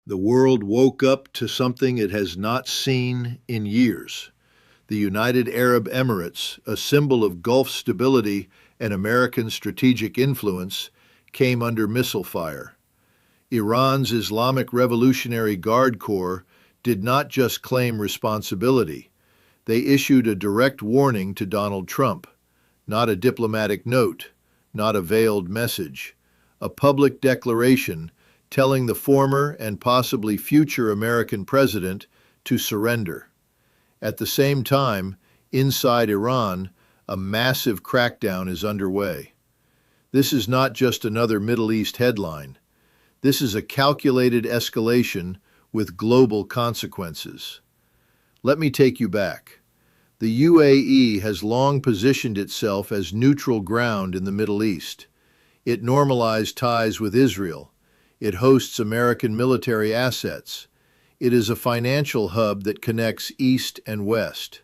The world woke up to something it has not seen in years. The United Arab Emirates, a symbol of Gulf stability and American strategic influence, came under missile fire. Iran's Islamic Revolutionary Guard Corps did not just claim responsibility. They issued a direct warning to Donald Trump, not a diplomatic note, not a veiled message, a public declaration telling the former and possibly future American president to surrender. At the same time, inside Iran, a massive crackdown is underway. This is not just another Middle East headline. This is a calculated escalation with global consequences. Let me take you back. The UAE has long positioned itself as neutral ground in the Middle East. It normalized ties with Israel. It hosts American military assets. It is a financial hub that connects East and West.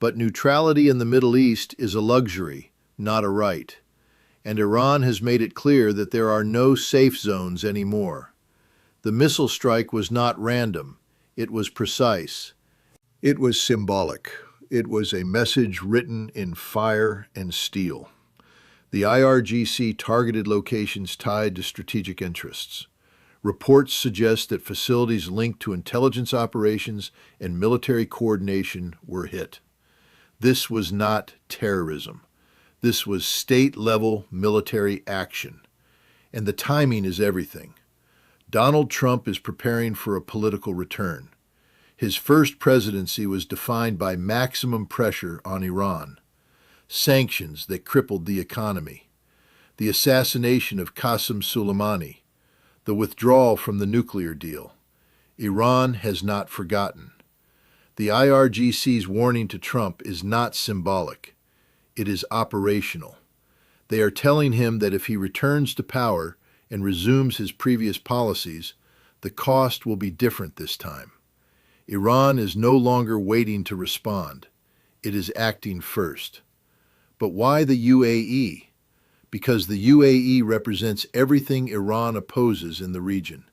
But neutrality in the Middle East is a luxury, not a right. And Iran has made it clear that there are no safe zones anymore. The missile strike was not random. It was precise. It was symbolic. It was a message written in fire and steel. The IRGC targeted locations tied to strategic interests. Reports suggest that facilities linked to intelligence operations and military coordination were hit. This was not terrorism. This was state-level military action. And the timing is everything. Donald Trump is preparing for a political return. His first presidency was defined by maximum pressure on Iran, sanctions that crippled the economy, the assassination of Qasem Soleimani, the withdrawal from the nuclear deal. Iran has not forgotten. The IRGC's warning to Trump is not symbolic. It is operational. They are telling him that if he returns to power and resumes his previous policies, the cost will be different this time. Iran is no longer waiting to respond. It is acting first. But why the UAE? Because the UAE represents everything Iran opposes in the region.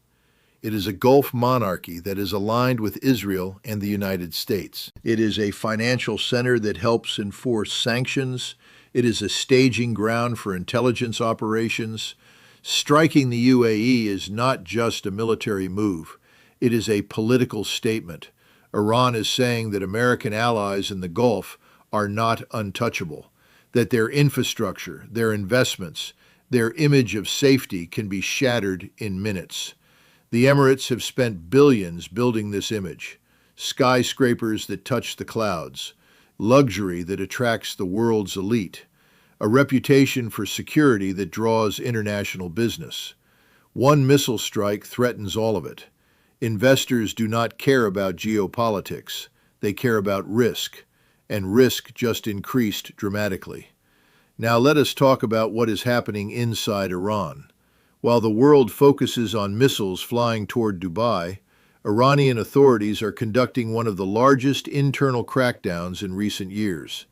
It is a Gulf monarchy that is aligned with Israel and the United States. It is a financial center that helps enforce sanctions. It is a staging ground for intelligence operations. Striking the UAE is not just a military move. It is a political statement. Iran is saying that American allies in the Gulf are not untouchable, that their infrastructure, their investments, their image of safety can be shattered in minutes. The Emirates have spent billions building this image, skyscrapers that touch the clouds, luxury that attracts the world's elite, a reputation for security that draws international business. One missile strike threatens all of it. Investors do not care about geopolitics. They care about risk, and risk just increased dramatically. Now let us talk about what is happening inside Iran. While the world focuses on missiles flying toward Dubai, Iranian authorities are conducting one of the largest internal crackdowns in recent years.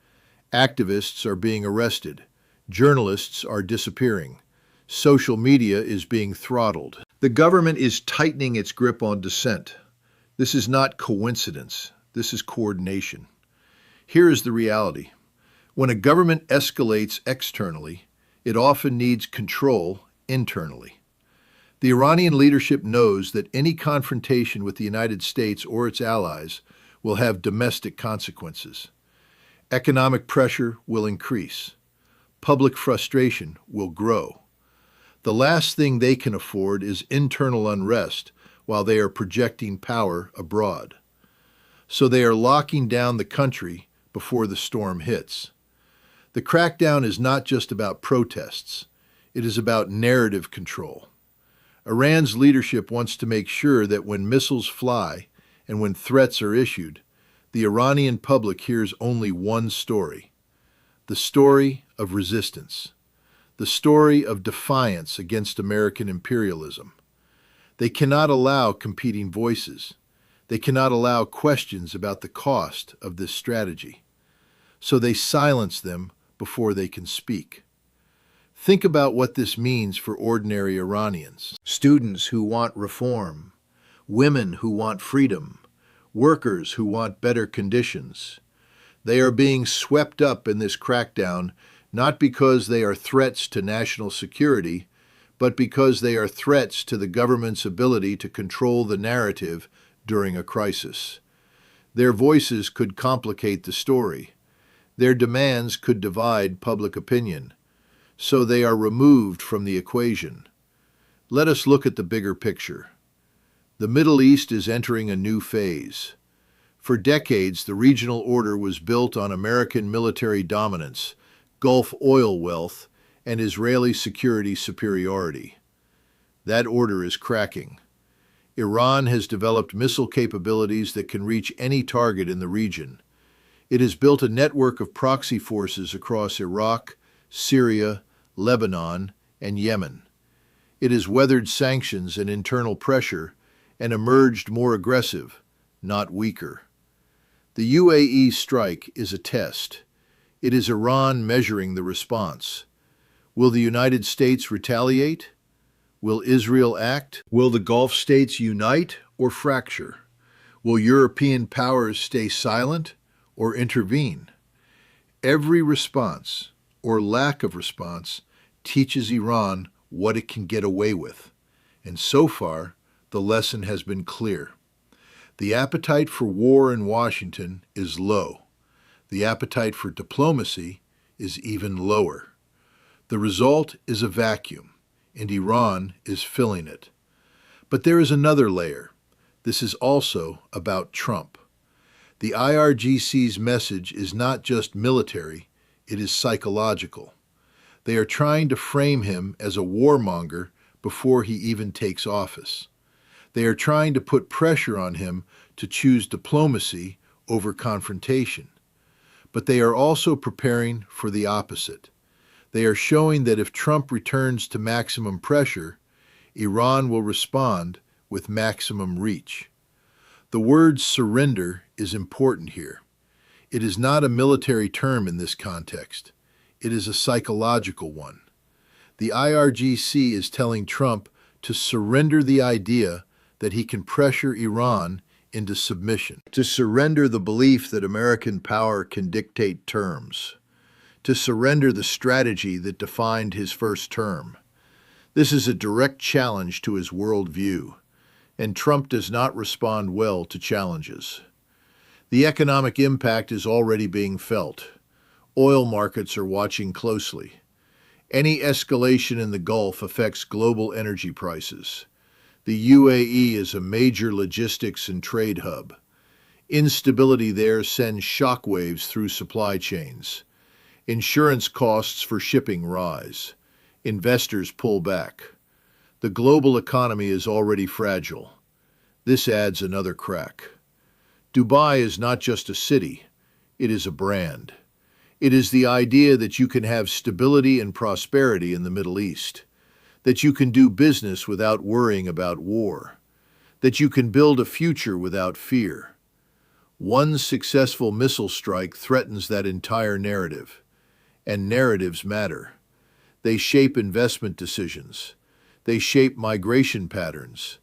Activists are being arrested. Journalists are disappearing. Social media is being throttled. The government is tightening its grip on dissent. This is not coincidence. This is coordination. Here is the reality. When a government escalates externally, it often needs control internally. The Iranian leadership knows that any confrontation with the United States or its allies will have domestic consequences. Economic pressure will increase. Public frustration will grow. The last thing they can afford is internal unrest while they are projecting power abroad. So they are locking down the country before the storm hits. The crackdown is not just about protests. It is about narrative control. Iran's leadership wants to make sure that when missiles fly and when threats are issued, the Iranian public hears only one story: the story of resistance, the story of defiance against American imperialism. They cannot allow competing voices. They cannot allow questions about the cost of this strategy. So they silence them before they can speak. Think about what this means for ordinary Iranians. Students who want reform, women who want freedom, workers who want better conditions. They are being swept up in this crackdown not because they are threats to national security, but because they are threats to the government's ability to control the narrative during a crisis. Their voices could complicate the story. Their demands could divide public opinion. So they are removed from the equation. Let us look at the bigger picture. The Middle East is entering a new phase. For decades, the regional order was built on American military dominance, Gulf oil wealth, and Israeli security superiority. That order is cracking. Iran has developed missile capabilities that can reach any target in the region. It has built a network of proxy forces across Iraq, Syria, Lebanon, and Yemen. It has weathered sanctions and internal pressure and emerged more aggressive, not weaker. The UAE strike is a test. It is Iran measuring the response. Will the United States retaliate? Will Israel act? Will the Gulf states unite or fracture? Will European powers stay silent or intervene? Every response, or lack of response, teaches Iran what it can get away with. And so far, the lesson has been clear. The appetite for war in Washington is low. The appetite for diplomacy is even lower. The result is a vacuum, and Iran is filling it. But there is another layer. This is also about Trump. The IRGC's message is not just military, it is psychological. They are trying to frame him as a warmonger before he even takes office. They are trying to put pressure on him to choose diplomacy over confrontation. But they are also preparing for the opposite. They are showing that if Trump returns to maximum pressure, Iran will respond with maximum reach. The word surrender is important here. It is not a military term in this context. It is a psychological one. The IRGC is telling Trump to surrender the idea that he can pressure Iran into submission, to surrender the belief that American power can dictate terms, to surrender the strategy that defined his first term. This is a direct challenge to his worldview, and Trump does not respond well to challenges. The economic impact is already being felt. Oil markets are watching closely. Any escalation in the Gulf affects global energy prices. The UAE is a major logistics and trade hub. Instability there sends shockwaves through supply chains. Insurance costs for shipping rise. Investors pull back. The global economy is already fragile. This adds another crack. Dubai is not just a city, it is a brand. It is the idea that you can have stability and prosperity in the Middle East, that you can do business without worrying about war, that you can build a future without fear. One successful missile strike threatens that entire narrative, and narratives matter. They shape investment decisions. They shape migration patterns.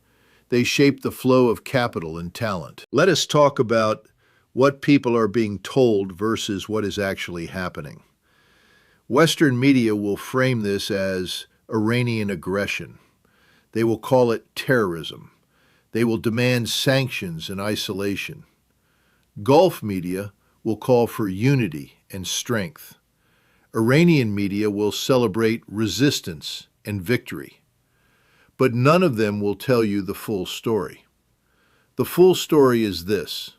They shape the flow of capital and talent. Let us talk about what people are being told versus what is actually happening. Western media will frame this as Iranian aggression. They will call it terrorism. They will demand sanctions and isolation. Gulf media will call for unity and strength. Iranian media will celebrate resistance and victory. But none of them will tell you the full story. The full story is this: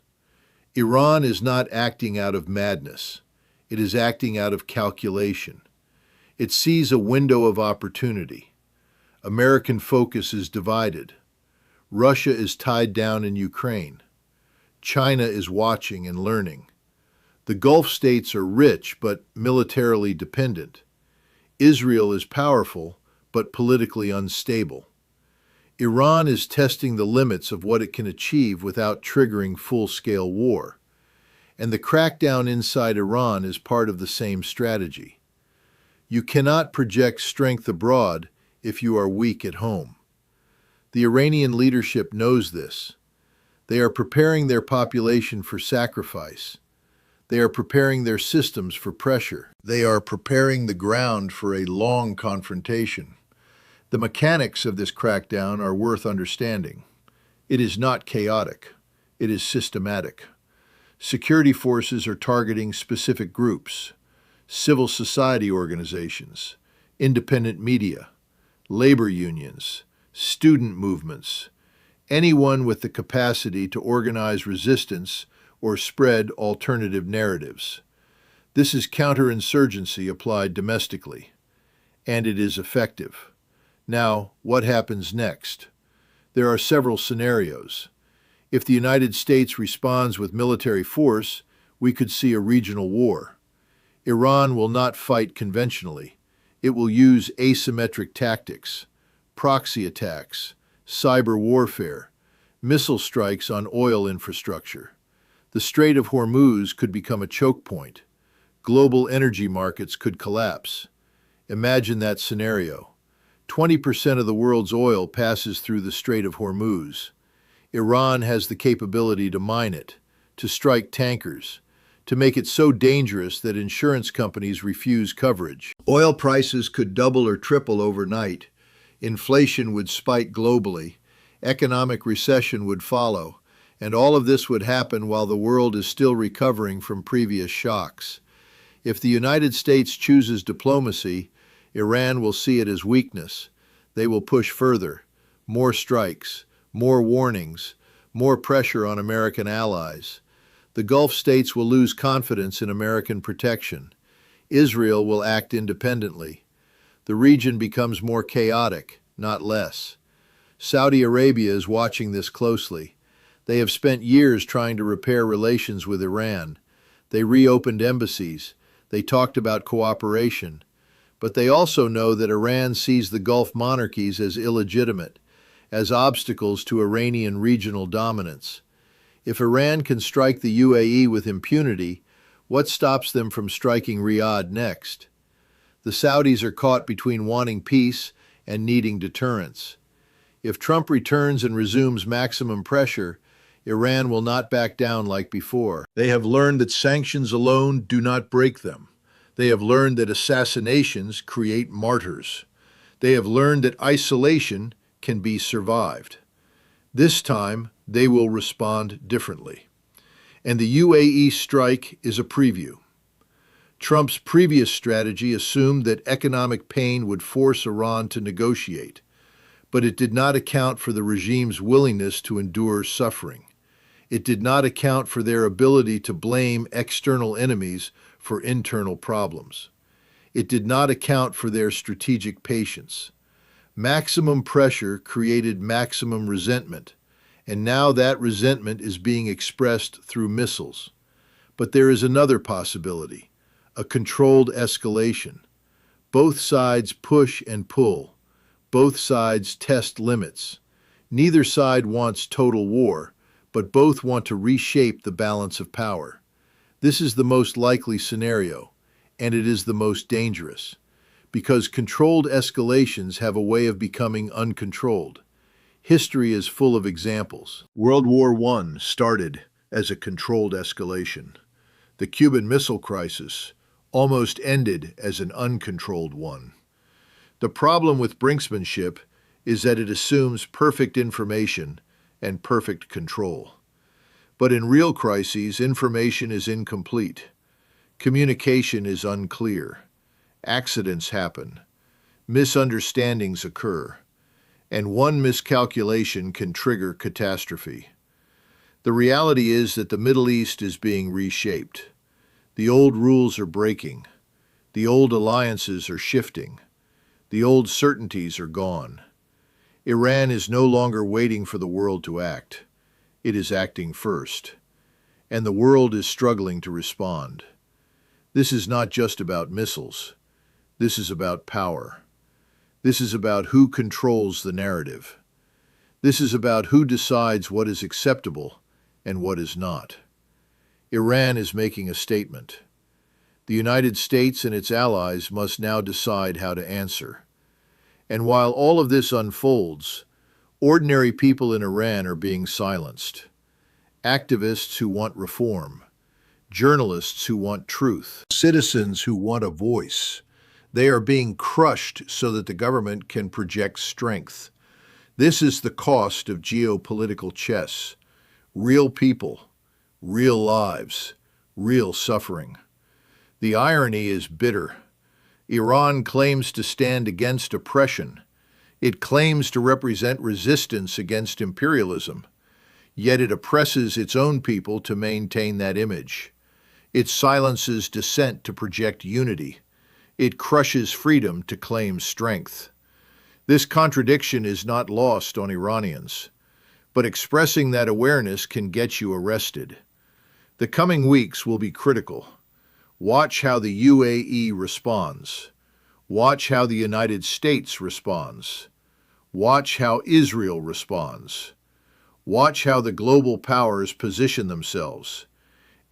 Iran is not acting out of madness. It is acting out of calculation. It sees a window of opportunity. American focus is divided. Russia is tied down in Ukraine. China is watching and learning. The Gulf states are rich but militarily dependent. Israel is powerful but politically unstable. Iran is testing the limits of what it can achieve without triggering full-scale war. And the crackdown inside Iran is part of the same strategy. You cannot project strength abroad if you are weak at home. The Iranian leadership knows this. They are preparing their population for sacrifice. They are preparing their systems for pressure. They are preparing the ground for a long confrontation. The mechanics of this crackdown are worth understanding. It is not chaotic. It is systematic. Security forces are targeting specific groups, civil society organizations, independent media, labor unions, student movements, anyone with the capacity to organize resistance or spread alternative narratives. This is counterinsurgency applied domestically, and it is effective. Now, what happens next? There are several scenarios. If the United States responds with military force, we could see a regional war. Iran will not fight conventionally. It will use asymmetric tactics, proxy attacks, cyber warfare, missile strikes on oil infrastructure. The Strait of Hormuz could become a choke point. Global energy markets could collapse. Imagine that scenario. 20% of the world's oil passes through the Strait of Hormuz. Iran has the capability to mine it, to strike tankers, to make it so dangerous that insurance companies refuse coverage. Oil prices could double or triple overnight. Inflation would spike globally. Economic recession would follow. And all of this would happen while the world is still recovering from previous shocks. If the United States chooses diplomacy, Iran will see it as weakness. They will push further. More strikes, more warnings, more pressure on American allies. The Gulf states will lose confidence in American protection. Israel will act independently. The region becomes more chaotic, not less. Saudi Arabia is watching this closely. They have spent years trying to repair relations with Iran. They reopened embassies. They talked about cooperation. But they also know that Iran sees the Gulf monarchies as illegitimate, as obstacles to Iranian regional dominance. If Iran can strike the UAE with impunity, what stops them from striking Riyadh next? The Saudis are caught between wanting peace and needing deterrence. If Trump returns and resumes maximum pressure, Iran will not back down like before. They have learned that sanctions alone do not break them. They have learned that assassinations create martyrs. They have learned that isolation can be survived. This time, they will respond differently. And the UAE strike is a preview. Trump's previous strategy assumed that economic pain would force Iran to negotiate, but it did not account for the regime's willingness to endure suffering. It did not account for their ability to blame external enemies for internal problems. It did not account for their strategic patience. Maximum pressure created maximum resentment, and now that resentment is being expressed through missiles. But there is another possibility, a controlled escalation. Both sides push and pull. Both sides test limits. Neither side wants total war, but both want to reshape the balance of power. This is the most likely scenario, and it is the most dangerous, because controlled escalations have a way of becoming uncontrolled. History is full of examples. World War I started as a controlled escalation. The Cuban Missile Crisis almost ended as an uncontrolled one. The problem with brinksmanship is that it assumes perfect information and perfect control. But in real crises, information is incomplete. Communication is unclear. Accidents happen. Misunderstandings occur. And one miscalculation can trigger catastrophe. The reality is that the Middle East is being reshaped. The old rules are breaking. The old alliances are shifting. The old certainties are gone. Iran is no longer waiting for the world to act. It is acting first. And the world is struggling to respond. This is not just about missiles. This is about power. This is about who controls the narrative. This is about who decides what is acceptable and what is not. Iran is making a statement. The United States and its allies must now decide how to answer. And while all of this unfolds, Ordinary people in Iran are being silenced. Activists who want reform. Journalists who want truth. Citizens who want a voice. They are being crushed so that the government can project strength. This is the cost of geopolitical chess. Real people, real lives, real suffering. The irony is bitter. Iran claims to stand against oppression. It claims to represent resistance against imperialism. Yet it oppresses its own people to maintain that image. It silences dissent to project unity. It crushes freedom to claim strength. This contradiction is not lost on Iranians, but expressing that awareness can get you arrested. The coming weeks will be critical. Watch how the UAE responds. Watch how the United States responds. Watch how Israel responds. Watch how the global powers position themselves.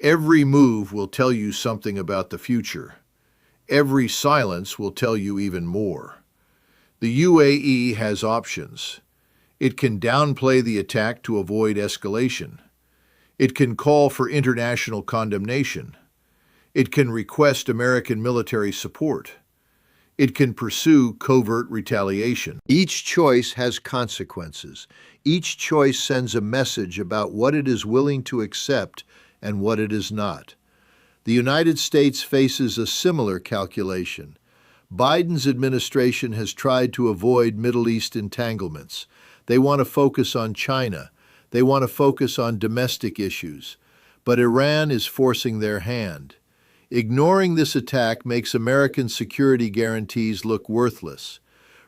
Every move will tell you something about the future. Every silence will tell you even more. The UAE has options. It can downplay the attack to avoid escalation. It can call for international condemnation. It can request American military support. It can pursue covert retaliation. Each choice has consequences. Each choice sends a message about what it is willing to accept and what it is not. The United States faces a similar calculation. Biden's administration has tried to avoid Middle East entanglements. They want to focus on China. They want to focus on domestic issues. But Iran is forcing their hand. Ignoring this attack makes American security guarantees look worthless.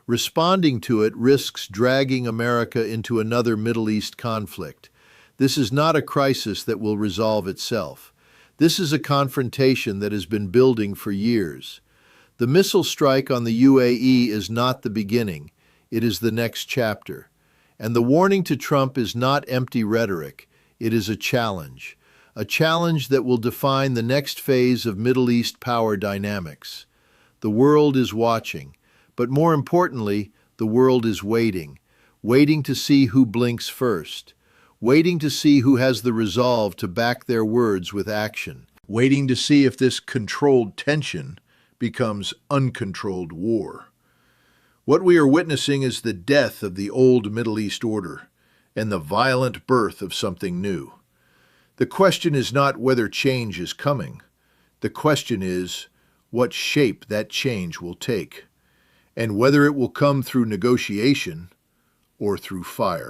Responding to it risks dragging America into another Middle East conflict. This is not a crisis that will resolve itself. This is a confrontation that has been building for years. The missile strike on the UAE is not the beginning. It is the next chapter. And the warning to Trump is not empty rhetoric. It is a challenge that will define the next phase of Middle East power dynamics. The world is watching, but more importantly, the world is waiting to see who blinks first, waiting to see who has the resolve to back their words with action, waiting to see if this controlled tension becomes uncontrolled war. What we are witnessing is the death of the old Middle East order and the violent birth of something new. The question is not whether change is coming. The question is what shape that change will take, and whether it will come through negotiation or through fire.